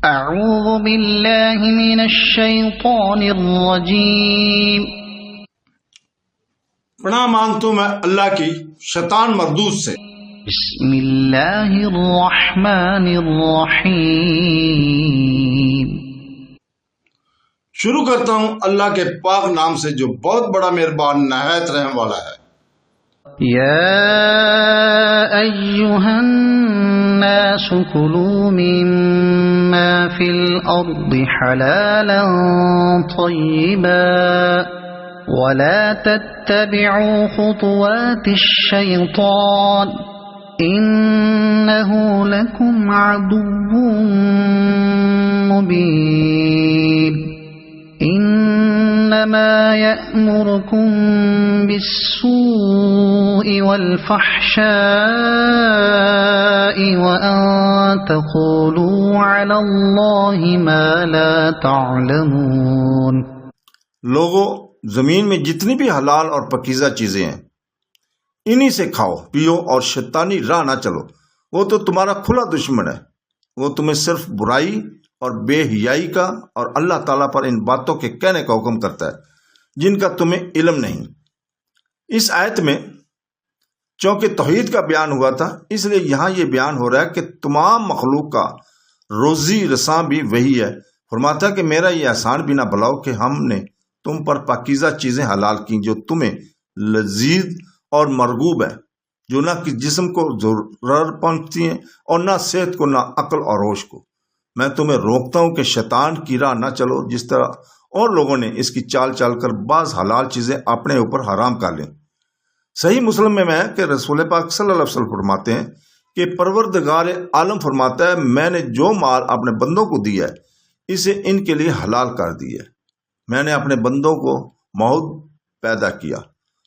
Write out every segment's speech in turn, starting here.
اعوذ باللہ من الشیطان الرجیم۔ پناہ مانگتا ہوں میں اللہ کی شیطان مردود سے۔ بسم اللہ الرحمن الرحیم۔ شروع کرتا ہوں اللہ کے پاک نام سے جو بہت بڑا مہربان نہایت رحم والا ہے۔ یا ایہا الناس کلوا مما فی الارض حلالا طیبا ولا تتبعوا خطوات الشیطان انه لکم عدو مبین انما یأمرکم بالسوء والفحشاء وان تقولوا علی اللہ ما لا تعلمون۔ لوگوں، زمین میں جتنی بھی حلال اور پکیزہ چیزیں ہیں انہی سے کھاؤ پیو اور شیطانی راہ نہ چلو، وہ تو تمہارا کھلا دشمن ہے۔ وہ تمہیں صرف برائی اور بے حیائی کا اور اللہ تعالیٰ پر ان باتوں کے کہنے کا حکم کرتا ہے جن کا تمہیں علم نہیں۔ اس آیت میں چونکہ توحید کا بیان ہوا تھا، اس لیے یہاں یہ بیان ہو رہا ہے کہ تمام مخلوق کا روزی رساں بھی وہی ہے۔ فرماتا ہے کہ میرا یہ احسان بھی نہ بھلاؤ کہ ہم نے تم پر پاکیزہ چیزیں حلال کی جو تمہیں لذیذ اور مرغوب ہے، جو نہ کہ جسم کو ضرر پہنچتی ہیں اور نہ صحت کو نہ عقل اور ہوش کو۔ میں تمہیں روکتا ہوں کہ شیطان کی راہ نہ چلو جس طرح اور لوگوں نے اس کی چال چال کر بعض حلال چیزیں اپنے اوپر حرام کر لیں۔ صحیح مسلم میں ہے کہ رسول پاک صلی اللہ علیہ وسلم فرماتے ہیں کہ پروردگار عالم فرماتا ہے میں نے جو مال اپنے بندوں کو دیا ہے اسے ان کے لیے حلال کر دیا ہے۔ میں نے اپنے بندوں کو محب پیدا کیا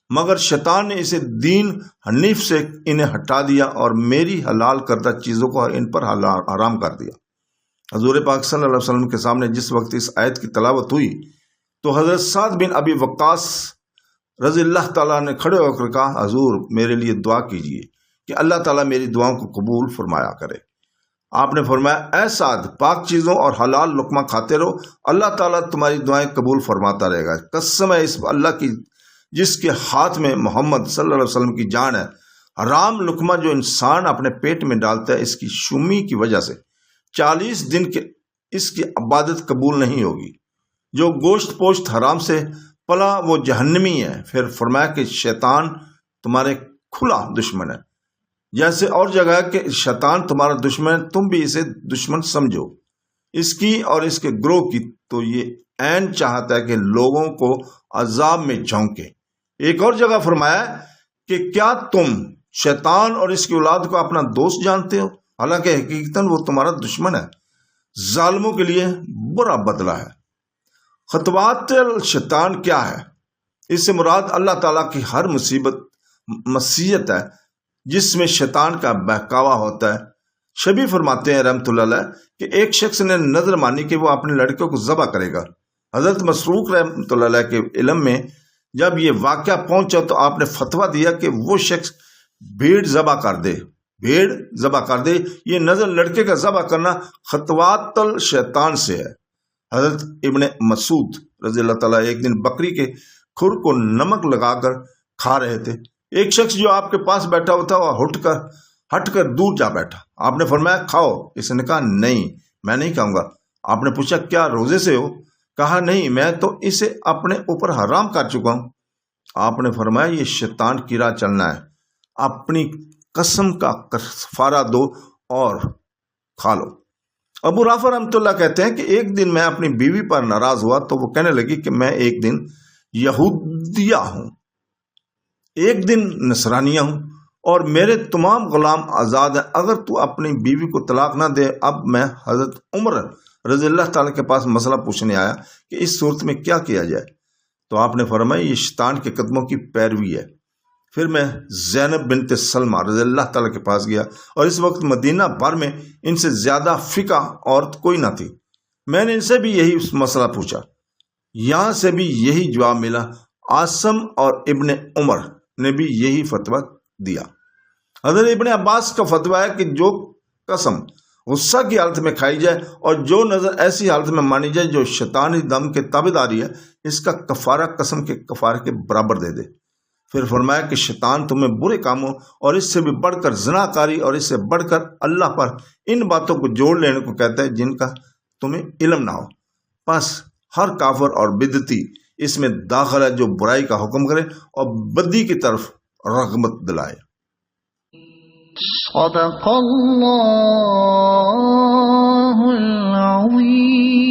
مگر شیطان نے اسے دین حنیف سے انہیں ہٹا دیا اور میری حلال کردہ چیزوں کو ان پر حرام کر دیا۔ حضور پاک صلی اللہ علیہ وسلم کے سامنے جس وقت اس آیت کی تلاوت ہوئی تو حضرت سعد بن ابی وقاص رضی اللہ تعالیٰ نے کھڑے ہو کر کہا حضور میرے لیے دعا کیجیے کہ اللہ تعالیٰ میری دعاؤں کو قبول فرمایا کرے۔ آپ نے فرمایا اے سعد پاک چیزوں اور حلال لقمہ کھاتے رہو، اللہ تعالیٰ تمہاری دعائیں قبول فرماتا رہے گا۔ قسم ہے اس اللہ کی جس کے ہاتھ میں محمد صلی اللہ علیہ وسلم کی جان ہے، حرام لقمہ جو انسان اپنے پیٹ میں ڈالتا ہے اس کی شومی کی وجہ سے 40 دن کے اس کی عبادت قبول نہیں ہوگی۔ جو گوشت پوشت حرام سے پلا وہ جہنمی ہے۔ پھر فرمایا کہ شیطان تمہارے کھلا دشمن ہے، جیسے اور جگہ ہے کہ شیطان تمہارا دشمن ہے تم بھی اسے دشمن سمجھو۔ اس کی اور اس کے گروہ کی تو یہ عین چاہتا ہے کہ لوگوں کو عذاب میں جھونکے۔ ایک اور جگہ فرمایا کہ کیا تم شیطان اور اس کی اولاد کو اپنا دوست جانتے ہو، حالانکہ حقیقتاً وہ تمہارا دشمن ہے۔ ظالموں کے لیے برا بدلہ ہے۔ خطوات الشیطان کیا ہے؟ اس سے مراد اللہ تعالیٰ کی ہر مسیت ہے جس میں شیطان کا بہکاوا ہوتا ہے۔ شبی فرماتے ہیں رحمۃ اللہ علیہ کہ ایک شخص نے نظر مانی کہ وہ اپنے لڑکے کو ذبح کرے گا۔ حضرت مسروق رحمۃ اللہ علیہ کے علم میں جب یہ واقعہ پہنچا تو آپ نے فتویٰ دیا کہ وہ شخص بھیڑ ذبح کر دے۔ یہ نظر لڑکے کا ذبح کرنا خطوات الشیطان سے ہے۔ حضرت ابن مسعود رضی اللہ تعالیٰ ایک دن بکری کے کھر کو نمک لگا کر کھا رہے تھے۔ ایک شخص جو آپ کے پاس بیٹھا ہوا تھا وہ ہٹ کر دور جا بیٹھا۔ آپ نے فرمایا کھاؤ، اس نے کہا نہیں میں نہیں کھاؤں گا۔ آپ نے پوچھا کیا روزے سے ہو؟ کہا نہیں میں تو اسے اپنے اوپر حرام کر چکا ہوں۔ آپ نے فرمایا یہ شیطان کی راہ چلنا ہے، اپنی قسم کا کفارہ دو اور کھا لو۔ ابو رافع رحمۃ اللہ کہتے ہیں کہ ایک دن میں اپنی بیوی پر ناراض ہوا تو وہ کہنے لگی کہ میں ایک دن یہودیہ ہوں، ایک دن نصرانیہ ہوں اور میرے تمام غلام آزاد ہیں، اگر تو اپنی بیوی کو طلاق نہ دے۔ اب میں حضرت عمر رضی اللہ تعالیٰ کے پاس مسئلہ پوچھنے آیا کہ اس صورت میں کیا کیا جائے، تو آپ نے فرمایا یہ شیطان کے قدموں کی پیروی ہے۔ پھر میں زینب بنت سلمہ رضی اللہ تعالیٰ کے پاس گیا اور اس وقت مدینہ بھر میں ان سے زیادہ فقہ عورت کوئی نہ تھی۔ میں نے ان سے بھی یہی مسئلہ پوچھا، یہاں سے بھی یہی جواب ملا۔ عاصم اور ابن عمر نے بھی یہی فتویٰ دیا۔ حضرت ابن عباس کا فتویٰ ہے کہ جو قسم غصہ کی حالت میں کھائی جائے، اور جو نظر ایسی حالت میں مانی جائے جو شیطانی دم کے تابعداری ہے، اس کا کفارہ قسم کے کفارے کے برابر دے دے۔ پھر فرمایا کہ شیطان تمہیں برے کاموں اور اس سے بھی بڑھ کر زنا کاری اور اس سے بڑھ کر اللہ پر ان باتوں کو جوڑ لینے کو کہتا ہے جن کا تمہیں علم نہ ہو۔ بس ہر کافر اور بدعتی اس میں داخل ہے جو برائی کا حکم کرے اور بدی کی طرف رغبت دلائے۔ صدق اللہ العظیم۔